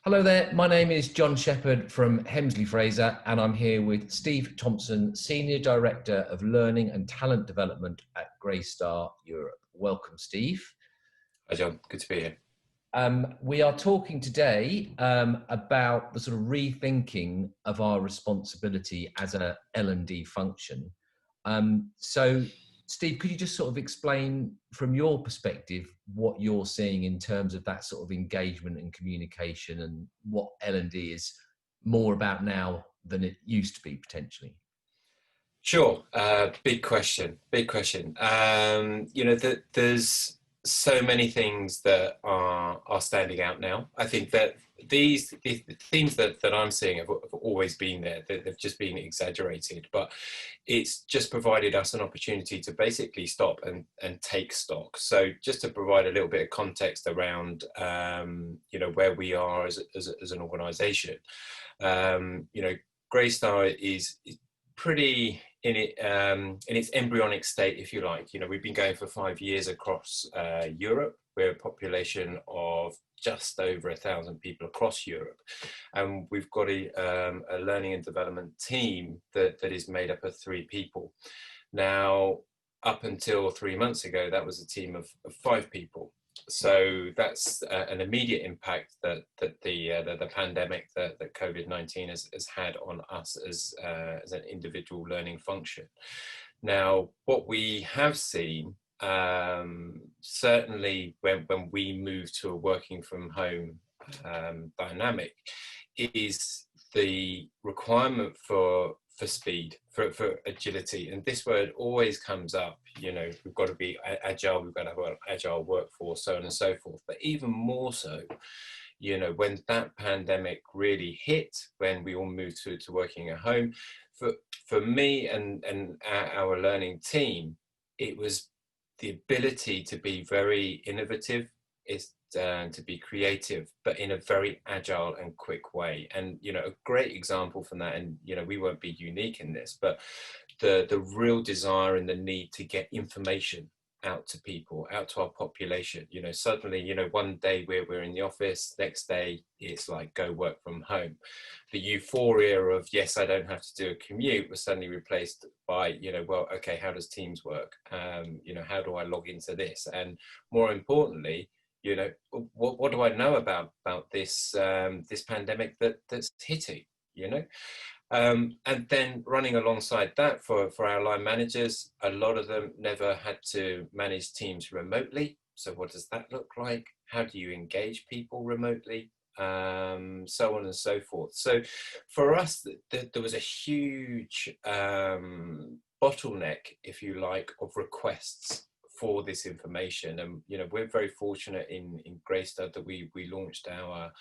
Hello there, my name is John Shepherd from Hemsley Fraser, and I'm here with Steve Thompson, Senior Director of Learning and Talent Development at Greystar Europe. Welcome, Steve. Hi, John. Good to be here. We are talking today about the sort of rethinking of our responsibility as a L&D function. So, Steve, could you just sort of explain from your perspective what you're seeing in terms of that sort of engagement and communication and what L&D is more about now than it used to be potentially? Sure. Big question. There's so many things that are standing out now. I think that the themes that I'm seeing have always been there. They've just been exaggerated, but it's just provided us an opportunity to basically stop and take stock. So just to provide a little bit of context around, where we are as an organisation. Greystar is pretty in its embryonic state, if you like. We've been going for 5 years across Europe. We're a population of just over 1,000 people across Europe, and we've got a learning and development team that is made up of 3 people. Now, up until 3 months ago, that was a team of 5 people. So that's an immediate impact that the pandemic, that COVID-19 has had on us as an individual learning function. Now, what we have seen, certainly when we move to a working from home dynamic, is the requirement for speed, for agility. And this word always comes up. We've got to be agile, we've got to have an agile workforce, so on and so forth. But even more so, when that pandemic really hit, when we all moved to working at home, for me and our learning team, it was the ability to be very innovative, to be creative, but in a very agile and quick way. And a great example from that, and we won't be unique in this, but the real desire and the need to get information out to people, out to our population. Suddenly, one day we're in the office, next day it's like go work from home. The euphoria of, yes, I don't have to do a commute, was suddenly replaced by, well, okay, how does Teams work? How do I log into this? And more importantly, what do I know about this this pandemic that's hitting? And then running alongside that for our line managers, a lot of them never had to manage teams remotely. So what does that look like? How do you engage people remotely? So on and so forth. So for us, there was a huge bottleneck, if you like, of requests for this information. And we're very fortunate in Greystar that we launched our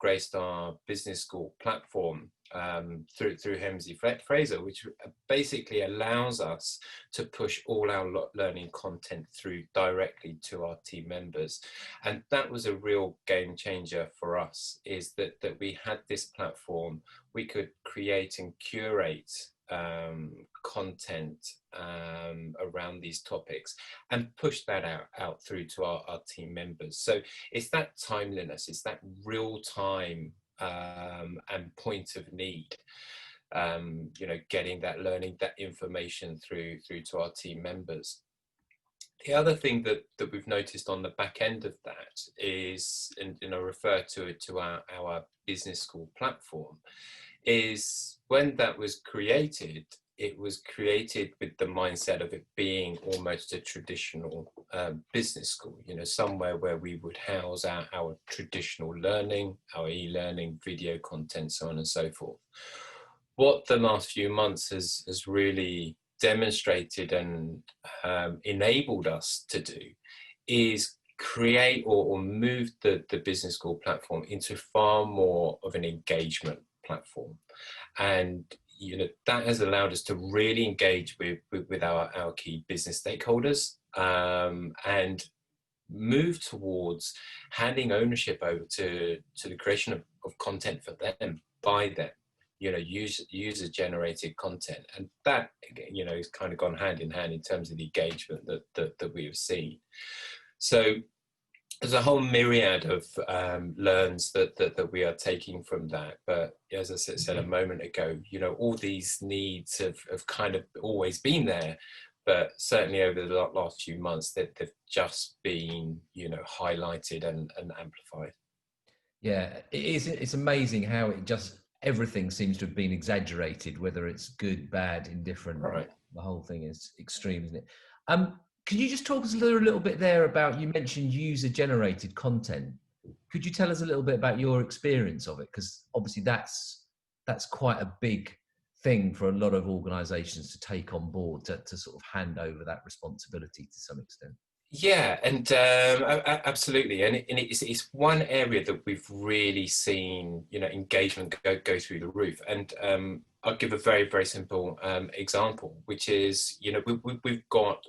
Greystar Business School platform through Hemsley Fraser, which basically allows us to push all our learning content through directly to our team members. And that was a real game changer for us, is that we had this platform. We could create and curate content around these topics and push that out through to our team members. So it's that timeliness, it's that real time and point of need, getting that learning, that information through to our team members. The other thing that we've noticed on the back end of that is, and I refer to it to our business school platform, is when that was created, it was created with the mindset of it being almost a traditional business school, somewhere where we would house our traditional learning, our e-learning, video content, so on and so forth. What the last few months has really demonstrated and enabled us to do is create or move the business school platform into far more of an engagement platform. And that has allowed us to really engage with our key business stakeholders and move towards handing ownership over to the creation of content for them, by them, user generated content. And that, has kind of gone hand in hand in terms of the engagement that we have seen. So there's a whole myriad of learns that we are taking from that. But as I said a moment ago, all these needs have kind of always been there, but certainly over the last few months, they've just been, highlighted and amplified. Yeah, it's amazing how everything seems to have been exaggerated, whether it's good, bad, indifferent. Right. The whole thing is extreme, isn't it? Could you just talk us a little bit there about, you mentioned user generated content. Could you tell us a little bit about your experience of it? Because obviously that's quite a big thing for a lot of organizations to take on board, to sort of hand over that responsibility to some extent. Yeah, and absolutely, and it's one area that we've really seen, engagement go through the roof. And I'll give a very, very simple example, which is, we've got,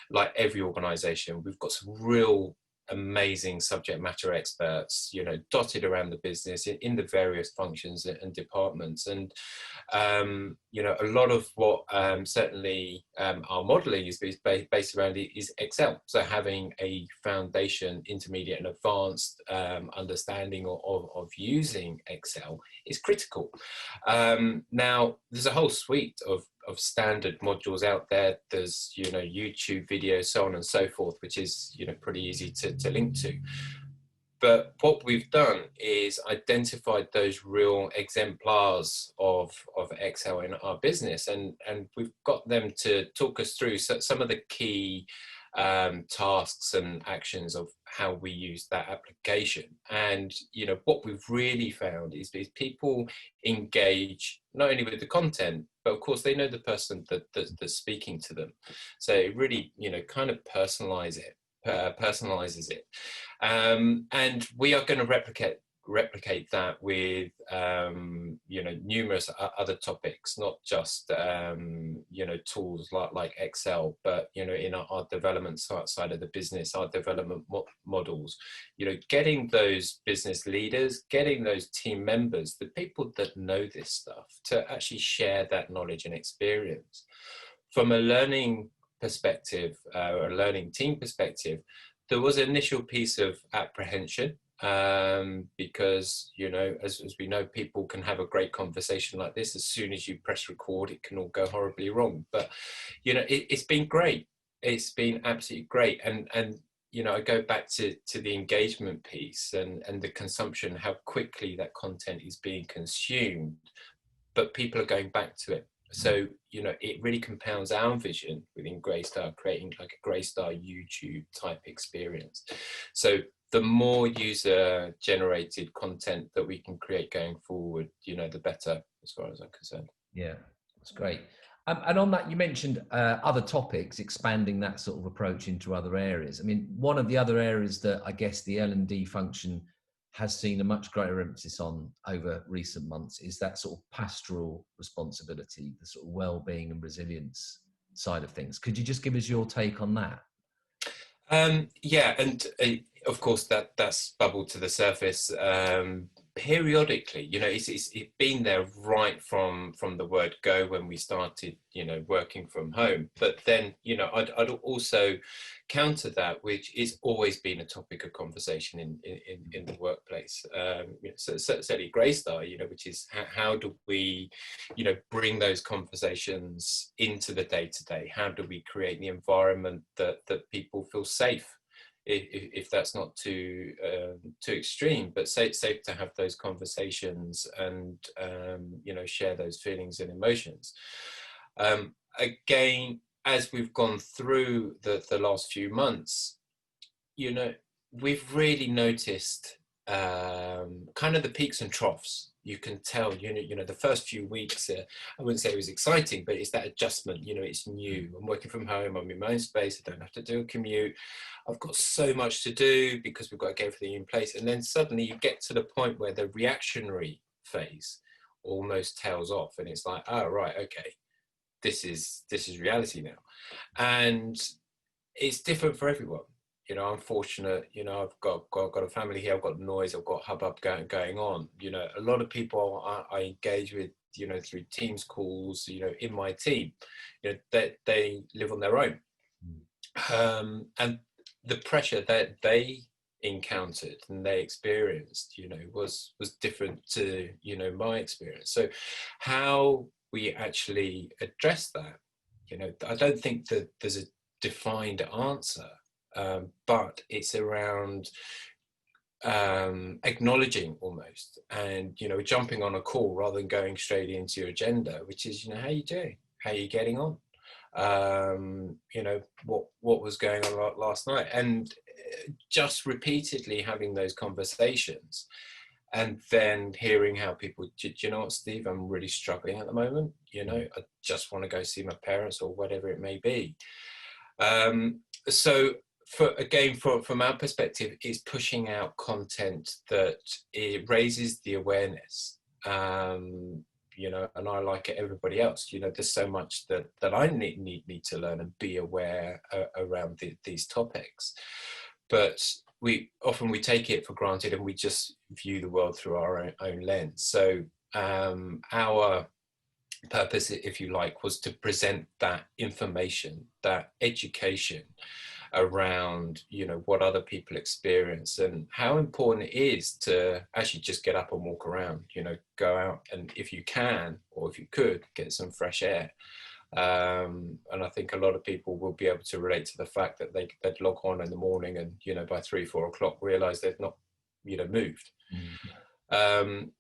like every organisation, we've got some real amazing subject matter experts, dotted around the business in the various functions and departments. And a lot of what certainly our modelling is based around is Excel. So having a foundation, intermediate and advanced understanding of using Excel is critical. Now, there's a whole suite of standard modules out there. There's, YouTube videos, so on and so forth, which is, pretty easy to link to. But what we've done is identified those real exemplars of Excel in our business, and we've got them to talk us through some of the key tasks and actions of how we use that application. And what we've really found is people engage not only with the content, but of course they know the person that's speaking to them. So it really kind of personalizes it. And we are going to replicate that with numerous other topics, not just tools like Excel, but in our development side of the business, our development models, getting those business leaders, getting those team members, the people that know this stuff, to actually share that knowledge and experience. From a learning perspective, or a learning team perspective, there was an initial piece of apprehension, because as we know, people can have a great conversation like this. As soon as you press record, it can all go horribly wrong. But it's been great. It's been absolutely great. And I go back to the engagement piece and the consumption, how quickly that content is being consumed, but people are going back to it. So, it really compounds our vision within Greystar, creating like a Greystar YouTube type experience. So the more user generated content that we can create going forward, the better, as far as I'm concerned. Yeah, that's great. And on that, you mentioned other topics, expanding that sort of approach into other areas. I mean, one of the other areas that I guess the L&D function has seen a much greater emphasis on over recent months is that sort of pastoral responsibility, the sort of well-being and resilience side of things. Could you just give us your take on that? Yeah, and of course that's bubbled to the surface periodically. It's been there right from the word go when we started, working from home. But then, I'd also counter that, which is always been a topic of conversation in the workplace. So certainly Greystar, which is how do we, bring those conversations into the day-to-day? How do we create the environment that people feel safe? If that's not too extreme, but safe to have those conversations and share those feelings and emotions. Again, as we've gone through the last few months, we've really noticed kind of the peaks and troughs. You can tell, the first few weeks, I wouldn't say it was exciting, but it's that adjustment. It's new. I'm working from home. I'm in my own space. I don't have to do a commute. I've got so much to do because we've got to get everything in place. And then suddenly you get to the point where the reactionary phase almost tails off, and it's like, oh right, okay, this is reality now, and it's different for everyone. I'm fortunate, I've got a family here, I've got noise, I've got hubbub going on. A lot of people I engage with, through Teams calls, in my team, they live on their own. And the pressure that they encountered and they experienced, was different to, my experience. So how we actually address that, I don't think that there's a defined answer, but it's around acknowledging almost, and jumping on a call rather than going straight into your agenda, which is, how you doing, how you getting on, what was going on last night, and just repeatedly having those conversations, and then hearing how people, do you know what, Steve, I'm really struggling at the moment, I just want to go see my parents or whatever it may be. So from our perspective, is pushing out content that it raises the awareness, and I like it, everybody else, there's so much that I need to learn and be aware around these topics. But we take it for granted, and we just view the world through our own lens. So our purpose, if you like, was to present that information, that education around, what other people experience and how important it is to actually just get up and walk around, go out, and if you can, or if you could, get some fresh air. And I think a lot of people will be able to relate to the fact that they'd log on in the morning and, by 3-4 o'clock realize they've not, moved.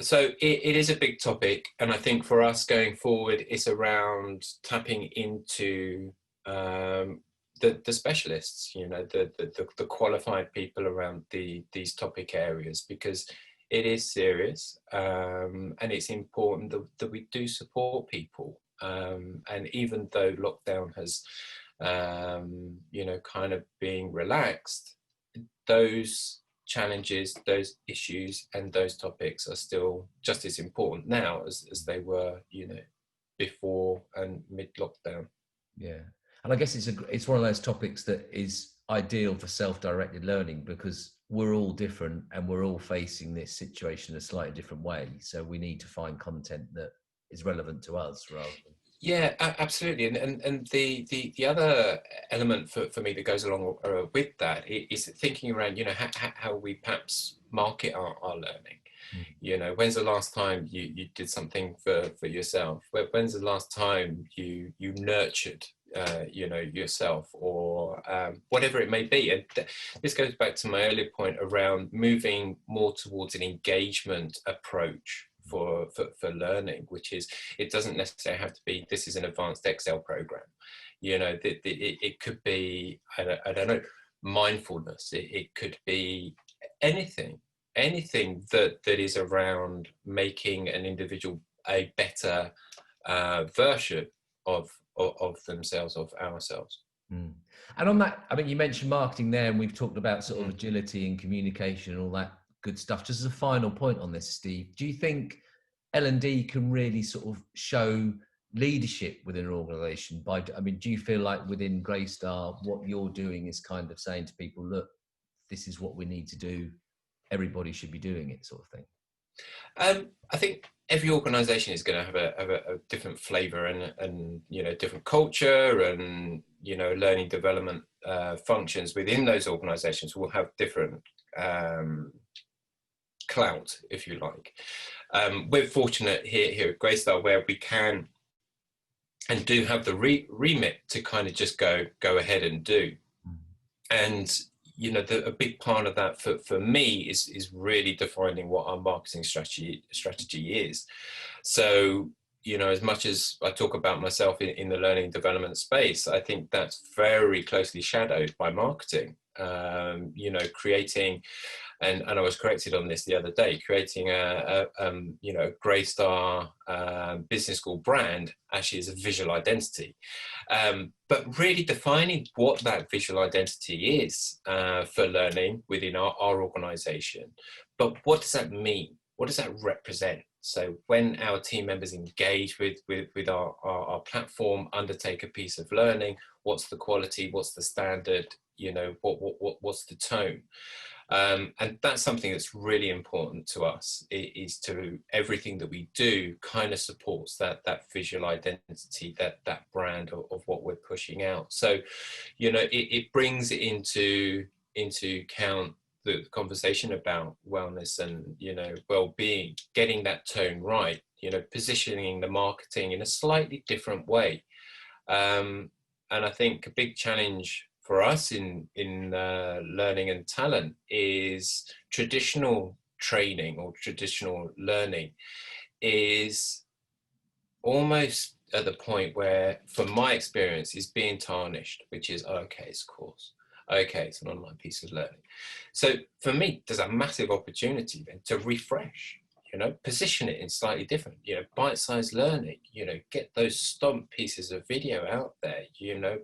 So it is a big topic, and I think for us going forward, it's around tapping into the specialists, the qualified people around these topic areas, because it is serious, and it's important that we do support people. And even though lockdown has, kind of being relaxed, those challenges, those issues, and those topics are still just as important now as they were, before and mid-lockdown. Yeah, and I guess it's one of those topics that is ideal for self-directed learning, because we're all different and we're all facing this situation in a slightly different way. So we need to find content that is relevant to us rather than... Yeah, absolutely. And the other element for me that goes along with that is thinking around, how we perhaps market our learning. When's the last time you did something for yourself? When's the last time you nurtured, yourself, or whatever it may be? And this goes back to my earlier point around moving more towards an engagement approach for learning, which is, it doesn't necessarily have to be, this is an advanced Excel program. It could be, I don't know, mindfulness. It could be anything that is around making an individual a better version of themselves, of ourselves. And on that, I mean, you mentioned marketing there, and we've talked about sort of agility and communication and all that good stuff. Just as a final point on this, Steve, do you think L&D can really sort of show leadership within an organisation? Do you feel like within Greystar, what you're doing is kind of saying to people, look, this is what we need to do, everybody should be doing it, sort of thing? I think every organisation is going to have a different flavour and different culture, and learning development functions within those organisations will have different clout, if you like. We're fortunate here at Greystar where we can and do have the remit to kind of just go ahead and do. And a big part of that for me is really defining what our marketing strategy is. So, as much as I talk about myself in the learning and development space, I think that's very closely shadowed by marketing. Creating, and I was corrected on this the other day, creating a Greystar business school brand actually is a visual identity, but really defining what that visual identity is for learning within our organisation. But what does that mean? What does that represent? So when our team members engage with our platform, undertake a piece of learning, what's the quality? What's the standard? What's the tone? And that's something that's really important to us, is to everything that we do kind of supports that visual identity, that brand of what we're pushing out. So, it brings into account the conversation about wellness and, you know, well-being, getting that tone right, you know, positioning the marketing in a slightly different way. And I think a big challenge for us in learning and talent is traditional training or traditional learning is almost at the point where, from my experience, is being tarnished, which is, okay, it's a course. Okay, it's an online piece of learning. So for me, there's a massive opportunity then to refresh, you know, position it in slightly different, you know, bite-sized learning, you know, get those stomp pieces of video out there, you know,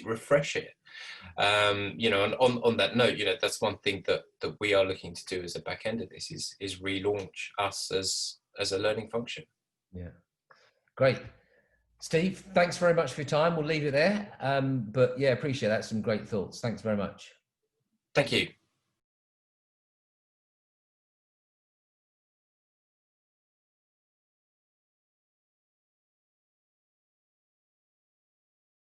refresh it. You know, and on that note, you know, that's one thing that we are looking to do as a back end of this is relaunch us as a learning function. Yeah, great. Steve, thanks very much for your time. We'll leave it there. But yeah, appreciate that. Some great thoughts. Thanks very much. Thank you.